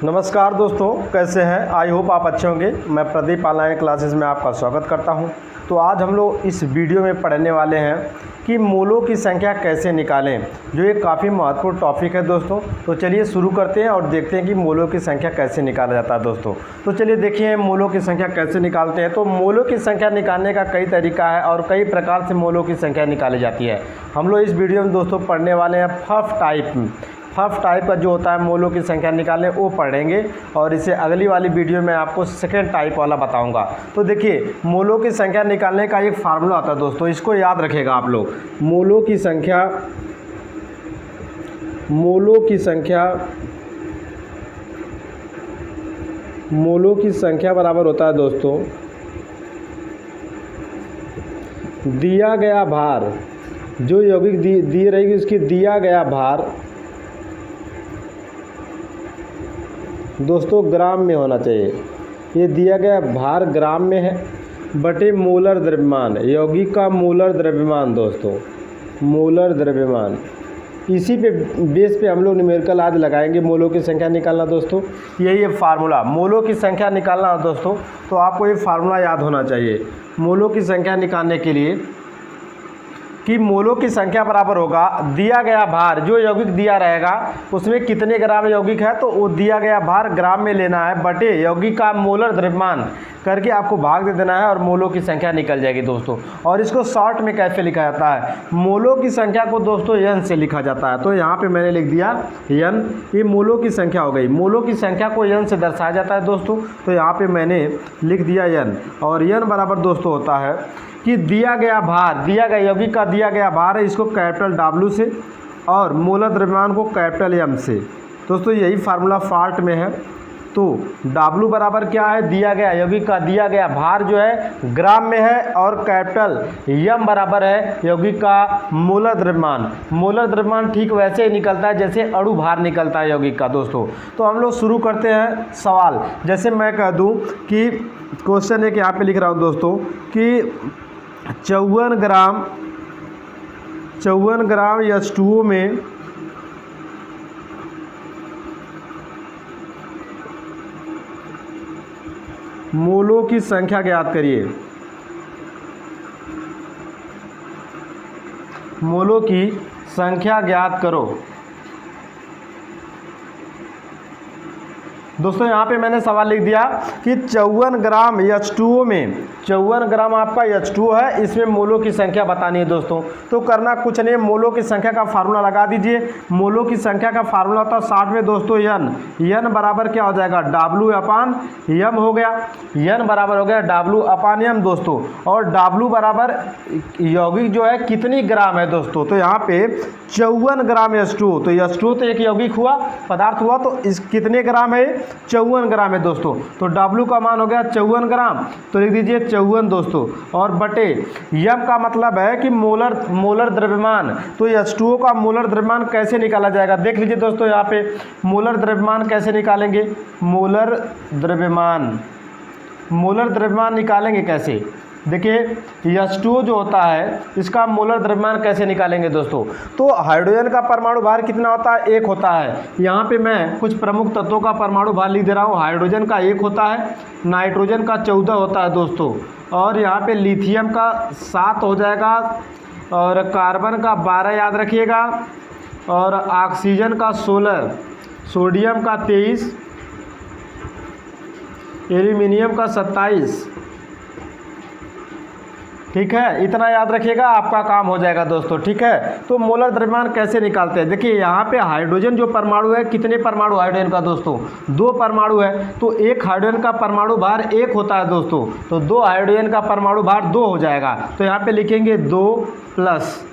नमस्कार दोस्तों, कैसे हैं? आई होप आप अच्छे होंगे। मैं प्रदीप ऑनलाइन क्लासेस में आपका स्वागत करता हूं। तो आज हम लोग इस वीडियो में पढ़ने वाले हैं कि मूलों की संख्या कैसे निकालें, जो एक काफ़ी महत्वपूर्ण टॉपिक है दोस्तों। तो चलिए शुरू करते हैं और देखते हैं कि मूलों की संख्या कैसे निकाला जाता है दोस्तों। तो चलिए देखिए मूलों की संख्या कैसे निकालते हैं। तो मूलों की संख्या निकालने का कई तरीका है और कई प्रकार से मूलों की संख्या निकाली जाती है। हम लोग इस वीडियो में दोस्तों पढ़ने वाले हैं फर्स्ट टाइप का जो होता है मूलों की संख्या निकालने वो पढ़ेंगे, और इसे अगली वाली वीडियो में आपको सेकेंड टाइप वाला बताऊंगा। तो देखिए मूलों की संख्या निकालने का एक फार्मूला होता है दोस्तों, इसको याद रखेगा आप लोग। मूलों की संख्या बराबर होता है दोस्तों दिया गया भार, जो यौगिक दी रहेगी उसकी दिया गया भार दोस्तों ग्राम में होना चाहिए। ये दिया गया भार ग्राम में है बटे मोलर द्रव्यमान, यौगिक का मोलर द्रव्यमान दोस्तों, मोलर द्रव्यमान। इसी पे बेस पे हम लोग न्यूमेरिकल आज लगाएंगे मूलों की संख्या निकालना दोस्तों। यही है फार्मूला मूलों की संख्या निकालना दोस्तों। तो आपको ये फार्मूला याद होना चाहिए मूलों की संख्या निकालने के लिए कि मूलों की संख्या बराबर होगा दिया गया भार, जो यौगिक दिया रहेगा उसमें कितने ग्राम यौगिक है तो वो दिया गया भार ग्राम में लेना है बटे यौगिक का मोलर द्रव्यमान करके आपको भाग दे देना है और मूलों की संख्या निकल जाएगी दोस्तों। और इसको शॉर्ट में कैसे लिखा जाता है? मूलों की संख्या को दोस्तों n से लिखा जाता है। तो यहाँ पे मैंने लिख दिया n, ये मूलों की संख्या हो गई। मूलों की संख्या को n से दर्शाया जाता है दोस्तों। तो यहाँ पे मैंने लिख दिया n, और n बराबर दोस्तों होता है कि दिया गया भार, दिया गया यौगिक का दिया गया भार है, इसको कैपिटल W से और मोलर द्रव्यमान को कैपिटल M से। दोस्तों यही फार्मूला फाल्ट में है। तो W बराबर क्या है? दिया गया यौगिक का दिया गया भार जो है ग्राम में है, और कैपिटल M बराबर है यौगिक का मोलर द्रव्यमान। मोलर द्रव्यमान ठीक वैसे ही निकलता है जैसे अणु भार निकलता है यौगिक का दोस्तों। तो हम लोग शुरू करते हैं सवाल। जैसे मैं कह दूं कि क्वेश्चन एक यहाँ पे लिख रहा हूँ दोस्तों कि 54 ग्राम H2O में मोलों की संख्या ज्ञात करिए। मोलों की संख्या ज्ञात करो। दोस्तों यहाँ पे मैंने सवाल लिख दिया कि 54 ग्राम H2O में, 54 ग्राम आपका H2O है, इसमें मोलों की संख्या बतानी है दोस्तों। तो करना कुछ नहीं, मोलों की संख्या का फार्मूला लगा दीजिए। मोलों की संख्या का फार्मूला होता है 60 में दोस्तों n बराबर क्या हो जाएगा? W अपान m हो गया। n बराबर हो गया W अपान m दोस्तों। और W बराबर यौगिक जो है कितनी ग्राम है दोस्तों? तो यहाँ पे 54 ग्राम H2O, तो H2O तो एक यौगिक हुआ, पदार्थ हुआ, तो इस कितने ग्राम है? 54 ग्राम है दोस्तों। तो W का मान हो गया 54 ग्राम, तो लिख दीजिए 54 दोस्तों। और बटे M का मतलब है कि मोलर द्रव्यमान। तो H2O का मोलर द्रव्यमान कैसे निकाला जाएगा? देख लीजिए दोस्तों, यहाँ पे मोलर द्रव्यमान कैसे निकालेंगे? मोलर द्रव्यमान निकालेंगे कैसे? देखिए H2O जो होता है इसका मोलर द्रव्यमान कैसे निकालेंगे दोस्तों? तो हाइड्रोजन का परमाणु भार कितना होता है? 1 होता है। यहाँ पे मैं कुछ प्रमुख तत्वों का परमाणु भार लिख दे रहा हूँ। हाइड्रोजन का 1 होता है, नाइट्रोजन का 14 होता है दोस्तों, और यहाँ पे लिथियम का 7 हो जाएगा, और कार्बन का 12 याद रखिएगा, और ऑक्सीजन का 16, सोडियम का 23, एल्यूमिनियम का 27। ठीक है, इतना याद रखिएगा, आपका काम हो जाएगा दोस्तों। ठीक है, तो मोलर द्रव्यमान कैसे निकालते हैं? देखिए यहाँ पे हाइड्रोजन जो परमाणु है, कितने परमाणु हाइड्रोजन का दोस्तों? 2 परमाणु है। तो एक हाइड्रोजन का परमाणु भार 1 होता है दोस्तों, तो 2 हाइड्रोजन का परमाणु भार 2 हो जाएगा। तो यहाँ पे लिखेंगे 2 प्लस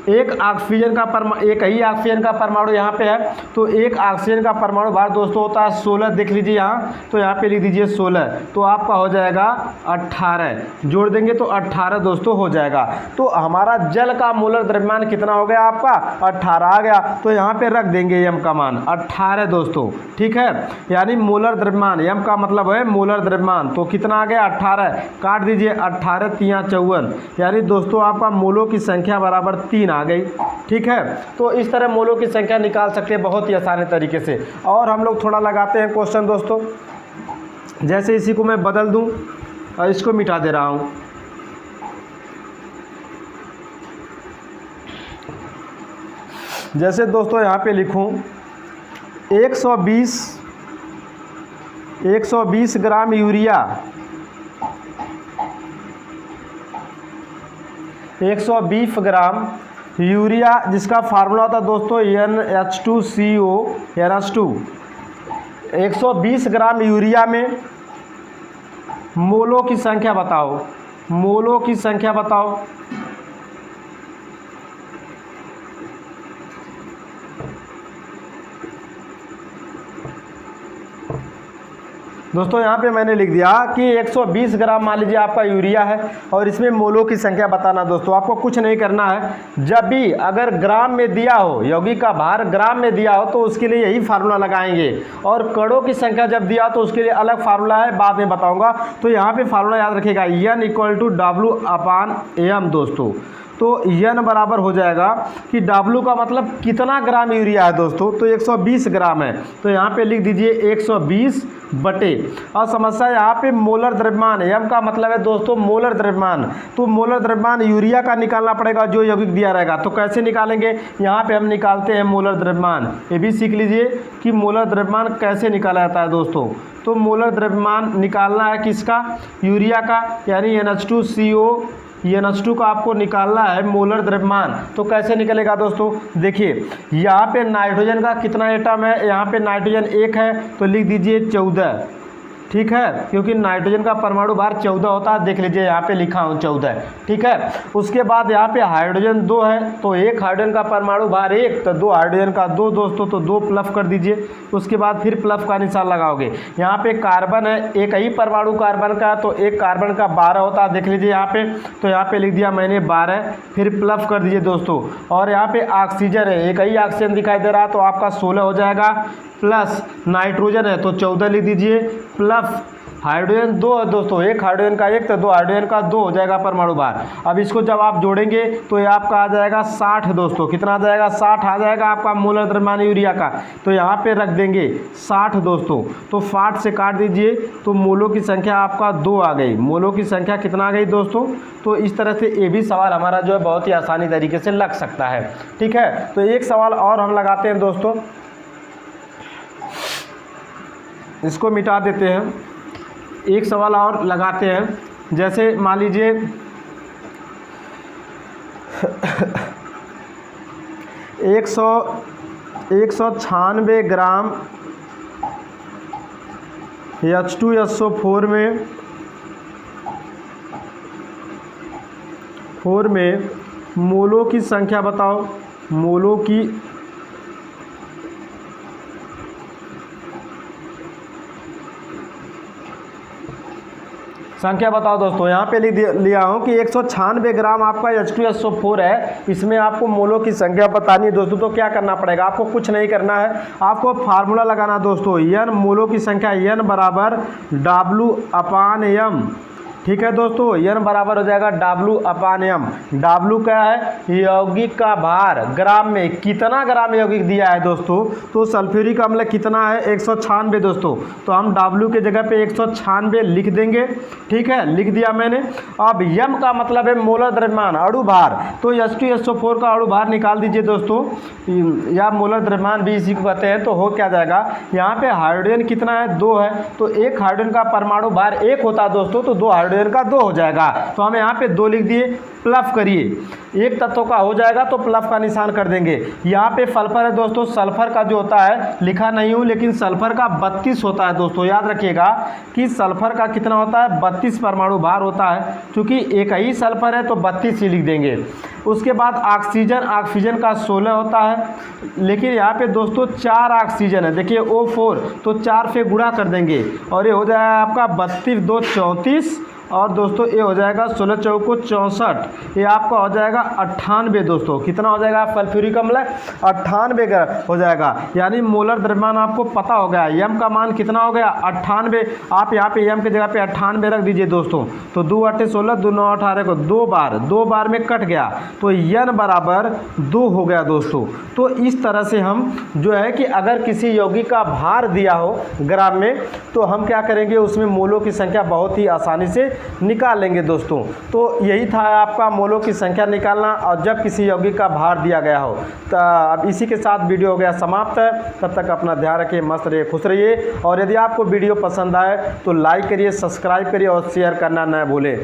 एक ऑक्सीजन का एक ही ऑक्सीजन का परमाणु यहाँ पे है, तो एक ऑक्सीजन का परमाणु भार दोस्तों होता है 16। देख लीजिए यहाँ, तो यहाँ पे लिख दीजिए 16, तो आपका हो जाएगा 18, जोड़ देंगे तो 18 दोस्तों हो जाएगा। तो हमारा जल का मोलर द्रव्यमान कितना हो गया? आपका 18 आ गया। तो यहाँ पे रख देंगे m का मान 18 दोस्तों। ठीक है, यानी मोलर द्रव्यमान, m का मतलब है मोलर द्रव्यमान, तो कितना आ गया? 18। काट दीजिए, 18 × 3 = 54, यानी दोस्तों आपका मोलों की संख्या बराबर 3 आ गई। ठीक है, तो इस तरह मोलों की संख्या निकाल सकते हैं बहुत ही आसानी तरीके से। और हम लोग थोड़ा लगाते हैं क्वेश्चन दोस्तों, जैसे इसी को मैं बदल दूं और इसको मिटा दे रहा हूं। जैसे दोस्तों यहाँ पे लिखूं 120 ग्राम यूरिया, 120 ग्राम यूरिया जिसका फार्मूला होता है दोस्तों NH2CO NH2। 120 ग्राम यूरिया में मोलों की संख्या बताओ, मोलों की संख्या बताओ। दोस्तों यहाँ पे मैंने लिख दिया कि 120 ग्राम मान लीजिए आपका यूरिया है और इसमें मोलों की संख्या बताना। दोस्तों आपको कुछ नहीं करना है, जब भी अगर ग्राम में दिया हो, यौगिक का भार ग्राम में दिया हो तो उसके लिए यही फार्मूला लगाएंगे, और कणों की संख्या जब दिया तो उसके लिए अलग फार्मूला है, बाद में बताऊंगा। तो यहाँ पे फार्मूला याद रखिएगा N = W/M दोस्तों। तो N बराबर हो जाएगा कि W का मतलब कितना ग्राम यूरिया है दोस्तों, तो 120 ग्राम है, तो यहाँ पे लिख दीजिए 120 बटे। और समस्या यहाँ पे मोलर द्रव्यमान, M का मतलब है दोस्तों मोलर द्रव्यमान, तो मोलर द्रव्यमान यूरिया का निकालना पड़ेगा जो यौगिक दिया रहेगा। तो कैसे निकालेंगे, यहाँ पे हम निकालते हैं मोलर द्रव्यमान। ये भी सीख लीजिए कि मोलर द्रव्यमान कैसे निकाला जाता है दोस्तों। तो मोलर द्रव्यमान निकालना है किसका, यूरिया का, यानी NH2CO NH2 का आपको निकालना है मोलर द्रव्यमान। तो कैसे निकलेगा दोस्तों, देखिए यहाँ पे नाइट्रोजन का कितना एटम है, यहाँ पे नाइट्रोजन 1 है तो लिख दीजिए 14। ठीक है, क्योंकि नाइट्रोजन का परमाणु भार 14 होता है, देख लीजिए यहाँ पे लिखा हूँ 14। ठीक है, उसके बाद यहाँ पे हाइड्रोजन 2 है तो एक हाइड्रोजन का परमाणु भार 1, तो 2 हाइड्रोजन का 2 दोस्तों, तो 2 प्लस कर दीजिए। उसके बाद फिर प्लस का निशान लगाओगे। यहाँ पे कार्बन है, एक ही परमाणु कार्बन का, तो एक कार्बन का 12 होता है, देख लीजिए यहाँ पे, तो यहाँ पे लिख दिया मैंने 12, फिर प्लस कर दीजिए दोस्तों। और यहाँ पे ऑक्सीजन है, एक ही ऑक्सीजन दिखाई दे रहा है तो आपका 16 हो जाएगा, प्लस नाइट्रोजन है तो 14 लिख दीजिए, प्लस हाइड्रोजन 2 है दोस्तों, एक हाइड्रोजन का 1 तो 2 हाइड्रोजन का 2 हो जाएगा परमाणु भार। अब इसको जब आप जोड़ेंगे तो ये आपका आ जाएगा 60 दोस्तों, कितना आ जाएगा 60 आ जाएगा आपका मोलर द्रव्यमान यूरिया का। तो यहाँ पे रख देंगे 60 दोस्तों, तो 60 से काट दीजिए तो मोलों की संख्या आपका 2 आ गई। मोलों की संख्या कितना आ गई दोस्तों, तो इस तरह से ये भी सवाल हमारा जो है बहुत ही आसानी तरीके से लग सकता है। ठीक है, तो एक सवाल और हम लगाते हैं दोस्तों, इसको मिटा देते हैं, एक सवाल और लगाते हैं। जैसे मान लीजिए 196 ग्राम H2SO4 में मोलों की संख्या बताओ, मोलों की संख्या बताओ दोस्तों। यहाँ पे लिख लिया हूँ कि 196 ग्राम आपका H2SO4 है, इसमें आपको मोलों की संख्या बतानी है दोस्तों। तो क्या करना पड़ेगा, आपको कुछ नहीं करना है, आपको फार्मूला लगाना दोस्तों, N मोलों की संख्या N बराबर W/M। ठीक है दोस्तों, N बराबर हो जाएगा W/M। W क्या है, यौगिक का भार, ग्राम में कितना ग्राम यौगिक दिया है दोस्तों, तो सल्फ्यूरिक अम्ल कितना है 196 दोस्तों, तो हम W के जगह पे 196 लिख देंगे। ठीक है, लिख दिया मैंने। अब M का मतलब है मोलर द्रव्यमान, अणु भार, तो H2SO4 का अणु भार निकाल दीजिए दोस्तों, या मोलर द्रव्यमान भी इसी को कहते हैं। तो हो क्या जाएगा, यहाँ पे हाइड्रोजन कितना है 2 है, तो एक हाइड्रोजन का परमाणु भार 1 होता है दोस्तों, तो 2 हाइड्रोजन का 2 हो जाएगा। तो हम यहाँ पे 2 लिख दिए, प्लस करिए, एक तत्व का हो जाएगा तो प्लस का निशान कर देंगे। यहाँ पे सल्फर है दोस्तों, सल्फर का जो होता है लिखा नहीं हूँ, लेकिन सल्फर का 32 होता है दोस्तों। याद रखिएगा कि सल्फर का कितना होता है, 32 परमाणु भार होता है, क्योंकि एक ही सल्फर है तो 32 ही लिख देंगे। उसके बाद ऑक्सीजन, ऑक्सीजन का 16 होता है, लेकिन यहाँ पे दोस्तों 4 ऑक्सीजन है, देखिए O4, तो 4 से गुणा कर देंगे और ये हो जाएगा आपका 32 2 34, और दोस्तों ये हो जाएगा 16 चौको 64, ये आपका हो जाएगा 98 दोस्तों। कितना हो जाएगा सल्फ्यूरिक अम्ल? 98 हो जाएगा। यानी मोलर द्रव्यमान आपको पता हो गया। एम का मान कितना हो गया? 98। आप यहाँ पे एम की जगह पे 98 रख दीजिए दोस्तों। तो 2 8 16, 2 9 18 को 2 बार में कट गया, तो एन बराबर 2 हो गया दोस्तों। तो इस तरह से हम जो है कि अगर किसी यौगिक का भार दिया हो ग्राम में, तो हम क्या करेंगे, उसमें मोलों की संख्या बहुत ही आसानी से निकाल लेंगे दोस्तों। तो यही था आपका मोलों की संख्या निकालना और जब किसी यौगिक का भार दिया गया हो। तो अब इसी के साथ वीडियो हो गया समाप्त। तब तक अपना ध्यान रखिए, मस्त रहिए, खुश रहिए। और यदि आपको वीडियो पसंद आए तो लाइक करिए, सब्सक्राइब करिए और शेयर करना न भूलें।